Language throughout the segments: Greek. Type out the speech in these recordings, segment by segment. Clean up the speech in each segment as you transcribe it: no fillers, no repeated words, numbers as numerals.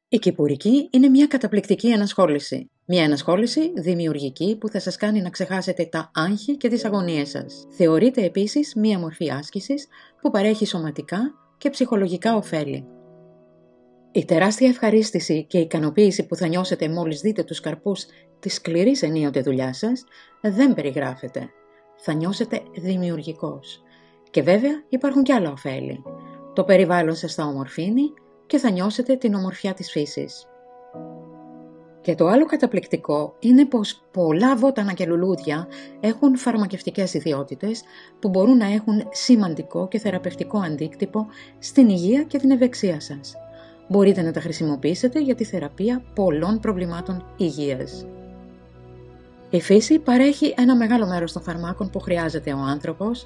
Η κυπουρική είναι μια καταπληκτική ενασχόληση. Μια ενασχόληση δημιουργική που θα σας κάνει να ξεχάσετε τα άγχη και τις αγωνίες σας. Θεωρείται επίσης μια μορφή άσκησης που παρέχει σωματικά και ψυχολογικά ωφέλη. Η τεράστια ευχαρίστηση και ικανοποίηση που θα νιώσετε μόλις δείτε τους καρπούς της σκληρής ενίοτε δουλειάς σας δεν περιγράφεται. Θα νιώσετε δημιουργικός. Και βέβαια υπάρχουν και άλλα ωφέλη. Το περιβάλλον σας θα ομορφύνει και θα νιώσετε την ομορφιά της φύσης. Και το άλλο καταπληκτικό είναι πως πολλά βότανα και λουλούδια έχουν φαρμακευτικές ιδιότητες που μπορούν να έχουν σημαντικό και θεραπευτικό αντίκτυπο στην υγεία και την ευεξία σας. Μπορείτε να τα χρησιμοποιήσετε για τη θεραπεία πολλών προβλημάτων υγείας. Η φύση παρέχει ένα μεγάλο μέρος των φαρμάκων που χρειάζεται ο άνθρωπος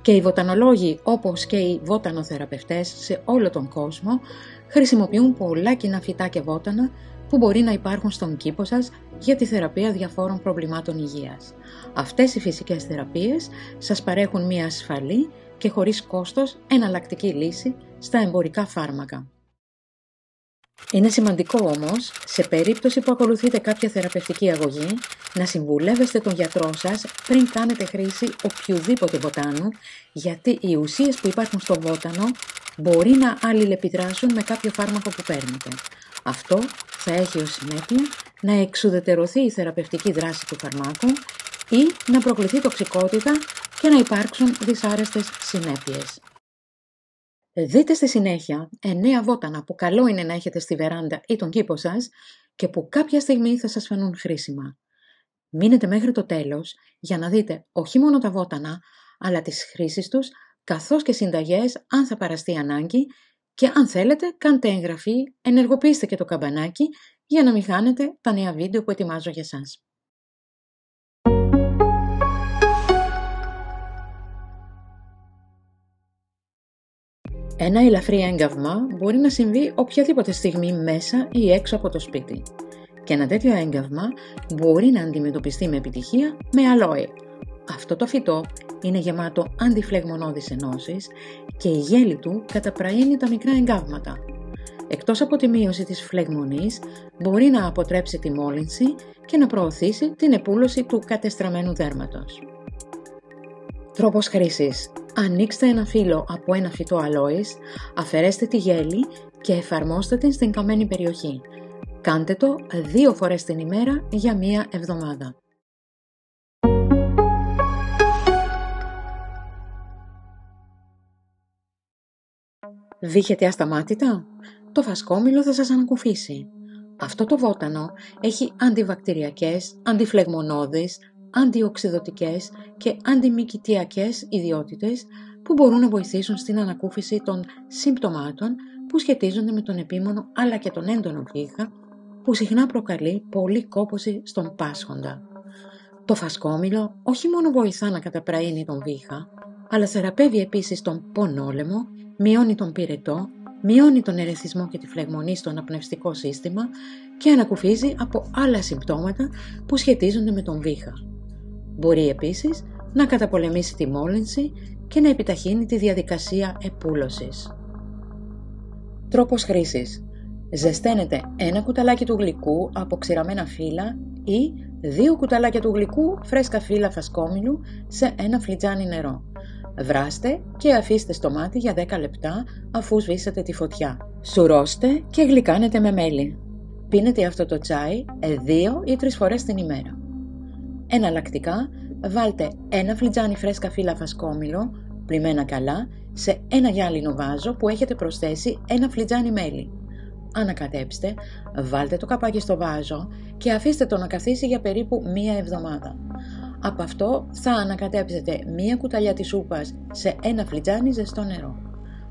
και οι βοτανολόγοι όπως και οι βότανοθεραπευτές σε όλο τον κόσμο χρησιμοποιούν πολλά κοινά φυτά και βότανα που μπορεί να υπάρχουν στον κήπο σας για τη θεραπεία διαφόρων προβλημάτων υγείας. Αυτές οι φυσικές θεραπείες σας παρέχουν μια ασφαλή και χωρίς κόστος εναλλακτική λύση στα εμπορικά φάρμακα. Είναι σημαντικό όμως, σε περίπτωση που ακολουθείτε κάποια θεραπευτική αγωγή, να συμβουλεύεστε τον γιατρό σας πριν κάνετε χρήση οποιοδήποτε βοτάνου, γιατί οι ουσίες που υπάρχουν στο βότανο μπορεί να αλληλεπιδράσουν με κάποιο φάρμακο που παίρνετε. Αυτό θα έχει ως συνέπεια να εξουδετερωθεί η θεραπευτική δράση του φαρμάκου ή να προκληθεί τοξικότητα και να υπάρξουν δυσάρεστες συνέπειες. Δείτε στη συνέχεια 9 βότανα που καλό είναι να έχετε στη βεράντα ή τον κήπο σας και που κάποια στιγμή θα σας φανούν χρήσιμα. Μείνετε μέχρι το τέλος για να δείτε όχι μόνο τα βότανα, αλλά τις χρήσεις τους, καθώς και συνταγές αν θα παραστεί ανάγκη και αν θέλετε κάντε εγγραφή, ενεργοποιήστε και το καμπανάκι για να μην χάνετε τα νέα βίντεο που ετοιμάζω για σας. Ένα ελαφρύ έγκαυμα μπορεί να συμβεί οποιαδήποτε στιγμή μέσα ή έξω από το σπίτι. Και ένα τέτοιο έγκαυμα μπορεί να αντιμετωπιστεί με επιτυχία με αλόε. Αυτό το φυτό είναι γεμάτο αντιφλεγμονώδεις ενώσεις και η γέλη του καταπραίνει τα μικρά εγκαύματα. Εκτός από τη μείωση της φλεγμονής, μπορεί να αποτρέψει τη μόλυνση και να προωθήσει την επούλωση του κατεστραμμένου δέρματος. Τρόπος χρήσης. Ανοίξτε ένα φύλλο από ένα φυτό αλόης, αφαιρέστε τη γέλη και εφαρμόστε την στην καμμένη περιοχή. Κάντε το 2 φορές την ημέρα για 1 εβδομάδα. Βύχετε ασταμάτητα? Το φασκόμηλο θα σας ανακουφίσει. Αυτό το βότανο έχει αντιβακτηριακές, αντιφλεγμονώδεις, αντιοξυδωτικές και αντιμυκητιακές ιδιότητες που μπορούν να βοηθήσουν στην ανακούφιση των συμπτωμάτων που σχετίζονται με τον επίμονο αλλά και τον έντονο βήχα που συχνά προκαλεί πολλή κόπωση στον πάσχοντα. Το φασκόμηλο όχι μόνο βοηθά να καταπραίνει τον βήχα, αλλά θεραπεύει επίσης τον πονόλαιμο, μειώνει τον πυρετό, μειώνει τον ερεθισμό και τη φλεγμονή στο αναπνευστικό σύστημα και ανακουφίζει από άλλα συμπτώματα που σχετίζονται με τον βήχα. Μπορεί επίσης να καταπολεμήσει τη μόλυνση και να επιταχύνει τη διαδικασία επούλωσης. Τρόπος χρήσης. Ζεσταίνετε 1 κουταλάκι του γλυκού από ξηραμένα φύλλα ή 2 κουταλάκια του γλυκού φρέσκα φύλλα φασκόμηλου σε 1 φλιτζάνι νερό. Βράστε και αφήστε στο μάτι για 10 λεπτά αφού σβήσετε τη φωτιά. Σουρώστε και γλυκάνετε με μέλι. Πίνετε αυτό το τσάι 2 ή 3 φορές την ημέρα. Εναλλακτικά, βάλτε 1 φλιτζάνι φρέσκα φύλλα φασκόμηλο, πλυμμένα καλά, σε 1 γυάλινο βάζο που έχετε προσθέσει 1 φλιτζάνι μέλι. Ανακατέψτε, βάλτε το καπάκι στο βάζο και αφήστε το να καθίσει για περίπου 1 εβδομάδα. Από αυτό θα ανακατέψετε 1 κουταλιά της σούπας σε 1 φλιτζάνι ζεστό νερό.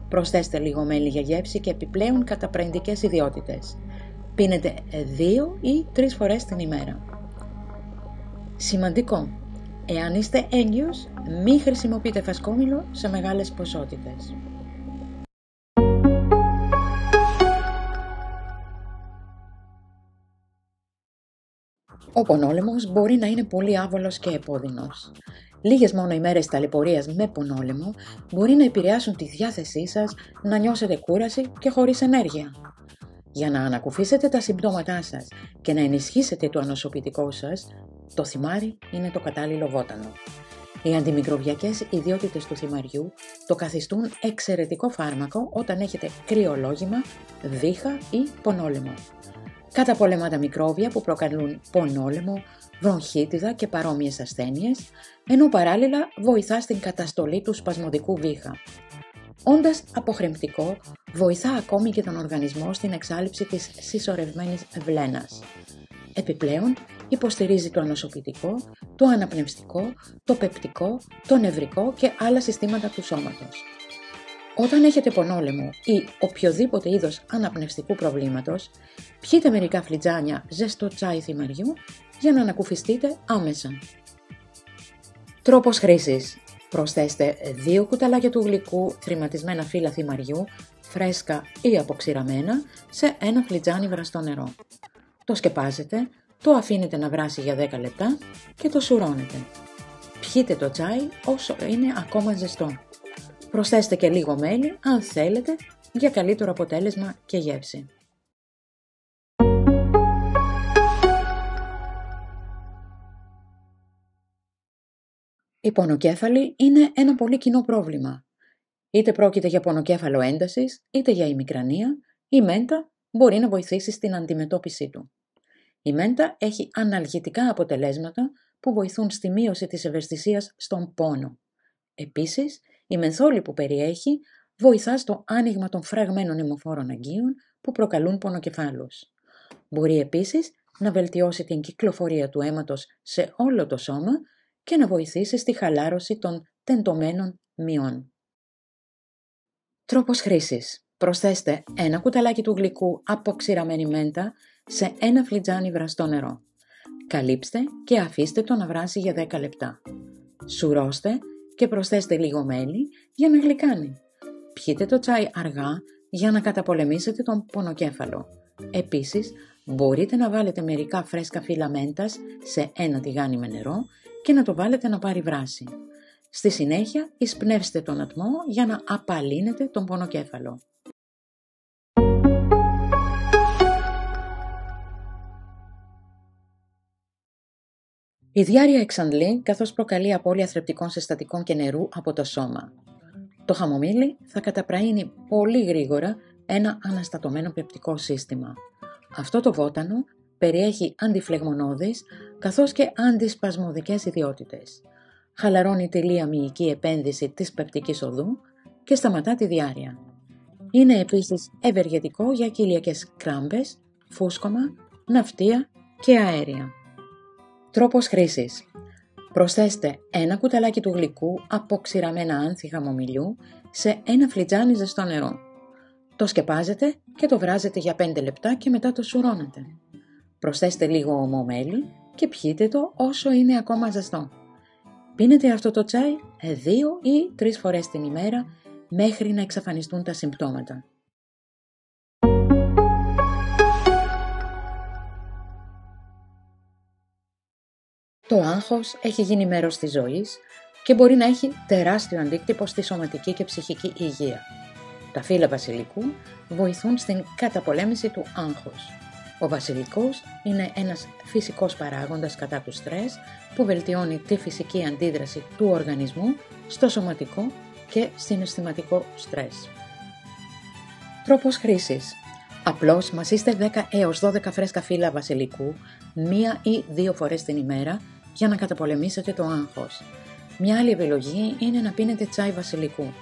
Προσθέστε λίγο μέλι για γεύση και επιπλέον καταπραιντικές ιδιότητες. Πίνετε 2 ή 3 φορές την ημέρα. Σημαντικό, εάν είστε έγκυος, μη χρησιμοποιείτε φασκόμηλο σε μεγάλες ποσότητες. Ο πονόλαιμος μπορεί να είναι πολύ άβολος και επώδυνος. Λίγες μόνο ημέρες ταλαιπωρίας με πονόλαιμο μπορεί να επηρεάσουν τη διάθεσή σας να νιώσετε κούραση και χωρίς ενέργεια. Για να ανακουφίσετε τα συμπτώματά σας και να ενισχύσετε το ανοσοποιητικό σας, το θυμάρι είναι το κατάλληλο βότανο. Οι αντιμικροβιακές ιδιότητες του θυμαριού το καθιστούν εξαιρετικό φάρμακο όταν έχετε κρυολόγημα, βήχα ή πονόλαιμο. Καταπολεμά τα μικρόβια που προκαλούν πονόλαιμο, βρονχίτιδα και παρόμοιες ασθένειες, ενώ παράλληλα βοηθά στην καταστολή του σπασμωδικού βήχα. Όντας αποχρεμπτικό, βοηθά ακόμη και τον οργανισμό στην εξάλειψη της συσσωρευμένης βλένας. Επιπλέον, υποστηρίζει το ανοσοποιητικό, το αναπνευστικό, το πεπτικό, το νευρικό και άλλα συστήματα του σώματος. Όταν έχετε πονόλαιμο ή οποιοδήποτε είδος αναπνευστικού προβλήματος, πιείτε μερικά φλιτζάνια ζεστό τσάι θυμαριού για να ανακουφιστείτε άμεσα. Τρόπος χρήσης. Προσθέστε 2 κουταλάκια του γλυκού θρηματισμένα φύλλα θυμαριού, φρέσκα ή αποξηραμένα, σε ένα φλιτζάνι βραστό νερό. Το σκεπάζετε, το αφήνετε να βράσει για 10 λεπτά και το σουρώνετε. Πιείτε το τσάι όσο είναι ακόμα ζεστό. Προσθέστε και λίγο μέλι αν θέλετε για καλύτερο αποτέλεσμα και γεύση. Η πονοκέφαλη είναι ένα πολύ κοινό πρόβλημα. Είτε πρόκειται για πονοκέφαλο έντασης, είτε για ημικρανία, η μέντα μπορεί να βοηθήσει στην αντιμετώπιση του. Η μέντα έχει αναλγητικά αποτελέσματα που βοηθούν στη μείωση της ευαισθησίας στον πόνο. Επίσης, η μενθόλη που περιέχει βοηθά στο άνοιγμα των φραγμένων αιμοφόρων αγκίων που προκαλούν πονοκεφάλους. Μπορεί επίσης να βελτιώσει την κυκλοφορία του αίματος σε όλο το σώμα και να βοηθήσει στη χαλάρωση των τεντωμένων μειών. Τρόπος χρήσης. Προσθέστε 1 κουταλάκι του γλυκού αποξηραμένη μέντα σε ένα φλιτζάνι βραστό νερό. Καλύψτε και αφήστε το να βράσει για 10 λεπτά. Σουρώστε και προσθέστε λίγο μέλι για να γλυκάνει. Πιείτε το τσάι αργά για να καταπολεμήσετε τον πονοκέφαλο. Επίσης, μπορείτε να βάλετε μερικά φρέσκα φύλλα μέντας σε ένα τηγάνι με νερό και να το βάλετε να πάρει βράση. Στη συνέχεια, εισπνεύστε τον ατμό για να απαλύνετε τον πονοκέφαλο. Η διάρρεια εξαντλεί καθώς προκαλεί απώλεια θρεπτικών συστατικών και νερού από το σώμα. Το χαμομήλι θα καταπραίνει πολύ γρήγορα ένα αναστατωμένο πεπτικό σύστημα. Αυτό το βότανο περιέχει αντιφλεγμονώδεις καθώς και αντισπασμωδικές ιδιότητες. Χαλαρώνει τη λία μυϊκή επένδυση της πεπτικής οδού και σταματά τη διάρρεια. Είναι επίσης ευεργετικό για κοιλιακές κράμπες, φούσκωμα, ναυτία και αέρια. Τρόπος χρήσης. Προσθέστε 1 κουταλάκι του γλυκού αποξηραμένα άνθη χαμομηλιού σε ένα φλιτζάνι ζεστό νερό. Το σκεπάζετε και το βράζετε για 5 λεπτά και μετά το σουρώνετε. Προσθέστε λίγο ομό μέλι και πιείτε το όσο είναι ακόμα ζεστό. Πίνετε αυτό το τσάι 2 ή 3 φορές την ημέρα μέχρι να εξαφανιστούν τα συμπτώματα. Το άγχος έχει γίνει μέρος της ζωής και μπορεί να έχει τεράστιο αντίκτυπο στη σωματική και ψυχική υγεία. Τα φύλλα βασιλικού βοηθούν στην καταπολέμηση του άγχους. Ο βασιλικός είναι ένας φυσικός παράγοντας κατά του στρες που βελτιώνει τη φυσική αντίδραση του οργανισμού στο σωματικό και συναισθηματικό στρες. Τρόπος χρήσης. Απλώς μασίστε 10 έως 12 φρέσκα φύλλα βασιλικού 1 ή 2 φορές την ημέρα για να καταπολεμήσετε το άγχος. Μια άλλη επιλογή είναι να πίνετε τσάι βασιλικού.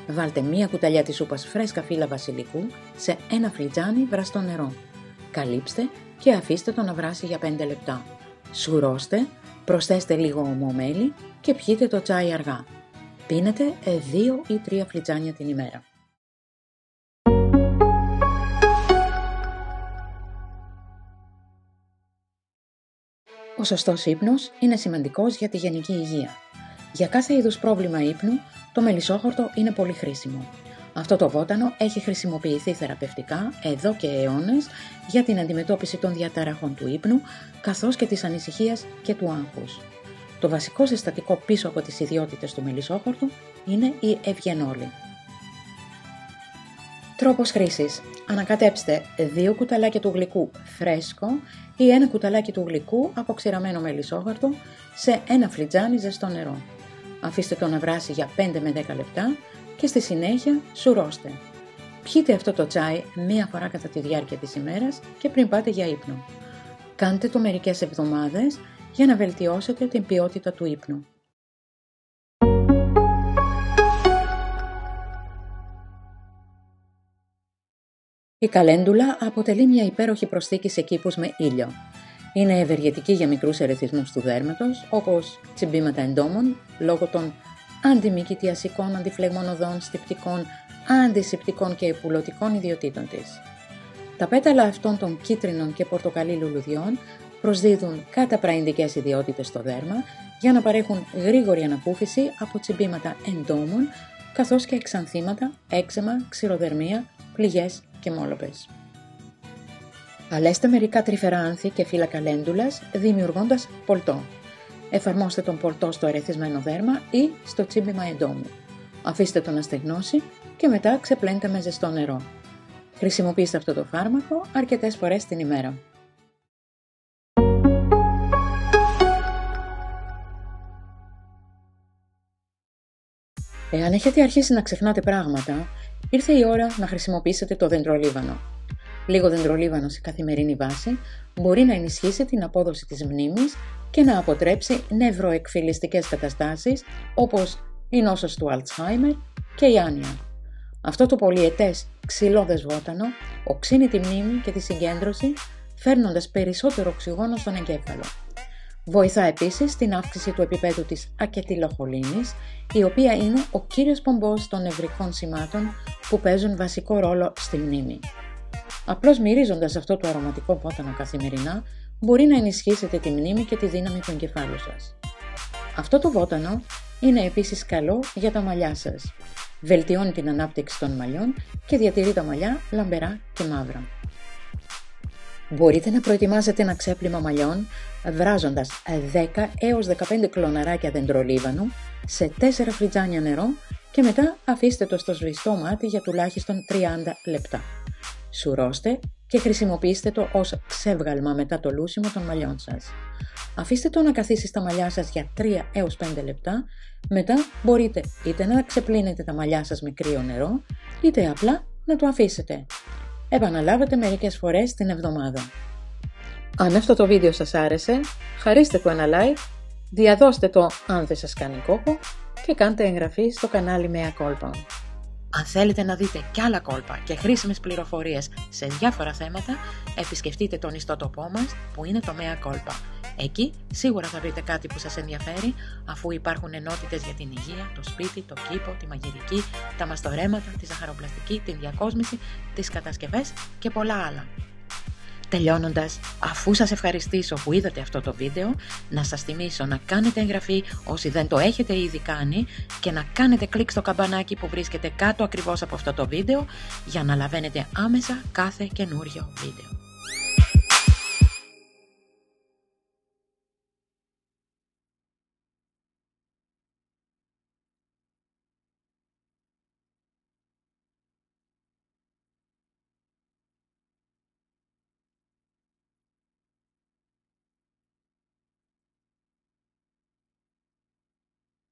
Βάλτε 1 κουταλιά της σούπας φρέσκα φύλλα βασιλικού σε ένα φλιτζάνι βραστό νερό. Καλύψτε και αφήστε το να βράσει για 5 λεπτά. Σουρώστε, προσθέστε λίγο ομό μέλι και πιείτε το τσάι αργά. Πίνετε 2 ή 3 φλιτζάνια την ημέρα. Ο σωστός ύπνος είναι σημαντικός για τη γενική υγεία. Για κάθε είδους πρόβλημα ύπνου, το μελισσόχορτο είναι πολύ χρήσιμο. Αυτό το βότανο έχει χρησιμοποιηθεί θεραπευτικά εδώ και αιώνες για την αντιμετώπιση των διαταραχών του ύπνου, καθώς και της ανησυχίας και του άγχους. Το βασικό συστατικό πίσω από τις ιδιότητες του μελισσόχορτου είναι η ευγενόλη. Τρόπος χρήσης. Ανακατέψτε 2 κουταλάκια του γλυκού φρέσκο ή 1 κουταλάκι του γλυκού από ξηραμένο μελισσόχαρτο σε ένα φλιτζάνι ζεστό νερό. Αφήστε το να βράσει για 5 με 10 λεπτά και στη συνέχεια σουρώστε. Πιείτε αυτό το τσάι μία φορά κατά τη διάρκεια της ημέρας και πριν πάτε για ύπνο. Κάντε το μερικές εβδομάδες για να βελτιώσετε την ποιότητα του ύπνου. Η καλέντουλα αποτελεί μια υπέροχη προσθήκη σε κήπους με ήλιο. Είναι ευεργετική για μικρούς ερεθισμούς του δέρματος, όπως τσιμπήματα εντόμων, λόγω των αντιμυκητιασικών, αντιφλεγμονωδών, στιπτικών, αντισηπτικών και υπουλωτικών ιδιοτήτων της. Τα πέταλα αυτών των κίτρινων και πορτοκαλί λουλουδιών προσδίδουν καταπραϊντικές ιδιότητες στο δέρμα για να παρέχουν γρήγορη ανακούφιση από τσιμπήματα εντόμων, καθώς και εξανθήματα, έξαιμα, ξηροδερμία, πληγές και μόλοπες. Αλέστε μερικά τρυφερά άνθη και φύλλα καλέντουλας δημιουργώντας πολτό. Εφαρμόστε τον πολτό στο ερεθισμένο δέρμα ή στο τσίμπημα εντόμου. Αφήστε το να στεγνώσει και μετά ξεπλένετε με ζεστό νερό. Χρησιμοποιήστε αυτό το φάρμακο αρκετές φορές την ημέρα. Εάν έχετε αρχίσει να ξεχνάτε πράγματα, ήρθε η ώρα να χρησιμοποιήσετε το δεντρολίβανο. Λίγο δεντρολίβανο σε καθημερινή βάση μπορεί να ενισχύσει την απόδοση της μνήμης και να αποτρέψει νευροεκφυλιστικές καταστάσεις όπως η νόσος του Αλτσχάιμερ και η άνοια. Αυτό το πολυετές ξυλώδες βότανο οξύνει τη μνήμη και τη συγκέντρωση, φέρνοντας περισσότερο οξυγόνο στον εγκέφαλο. Βοηθά επίσης στην αύξηση του επίπεδου της ακετυλοχολίνης, η οποία είναι ο κύριος πομπός των νευρικών σημάτων που παίζουν βασικό ρόλο στη μνήμη. Απλώς μυρίζοντας αυτό το αρωματικό βότανο καθημερινά, μπορεί να ενισχύσετε τη μνήμη και τη δύναμη του εγκεφάλου σας. Αυτό το βότανο είναι επίσης καλό για τα μαλλιά σας. Βελτιώνει την ανάπτυξη των μαλλιών και διατηρεί τα μαλλιά λαμπερά και μαύρα. Μπορείτε να προετοιμάσετε ένα ξέπλυμα μαλλιών βράζοντας 10 έως 15 κλωναράκια δεντρολίβανου σε 4 φλιτζάνια νερό και μετά αφήστε το στο σβηστό μάτι για τουλάχιστον 30 λεπτά. Σουρώστε και χρησιμοποιήστε το ως ξεύγαλμα μετά το λούσιμο των μαλλιών σας. Αφήστε το να καθίσει στα μαλλιά σας για 3 έως 5 λεπτά, μετά μπορείτε είτε να ξεπλύνετε τα μαλλιά σας με κρύο νερό, είτε απλά να το αφήσετε. Επαναλάβετε μερικές φορές την εβδομάδα. Αν αυτό το βίντεο σας άρεσε, χαρίστε το ένα like, διαδώστε το αν δεν σας κάνει κόπο και κάντε εγγραφή στο κανάλι Μέα Κόλπα. Αν θέλετε να δείτε κι άλλα κόλπα και χρήσιμες πληροφορίες σε διάφορα θέματα, επισκεφτείτε τον ιστότοπό μας που είναι το Μέα Κόλπα. Εκεί σίγουρα θα βρείτε κάτι που σας ενδιαφέρει, αφού υπάρχουν ενότητες για την υγεία, το σπίτι, το κήπο, τη μαγειρική, τα μαστορέματα, τη ζαχαροπλαστική, την διακόσμηση, τις κατασκευές και πολλά άλλα. Τελειώνοντας, αφού σας ευχαριστήσω που είδατε αυτό το βίντεο, να σας θυμίσω να κάνετε εγγραφή όσοι δεν το έχετε ήδη κάνει και να κάνετε κλικ στο καμπανάκι που βρίσκεται κάτω ακριβώς από αυτό το βίντεο για να λαβαίνετε άμεσα κάθε καινούριο βίντεο.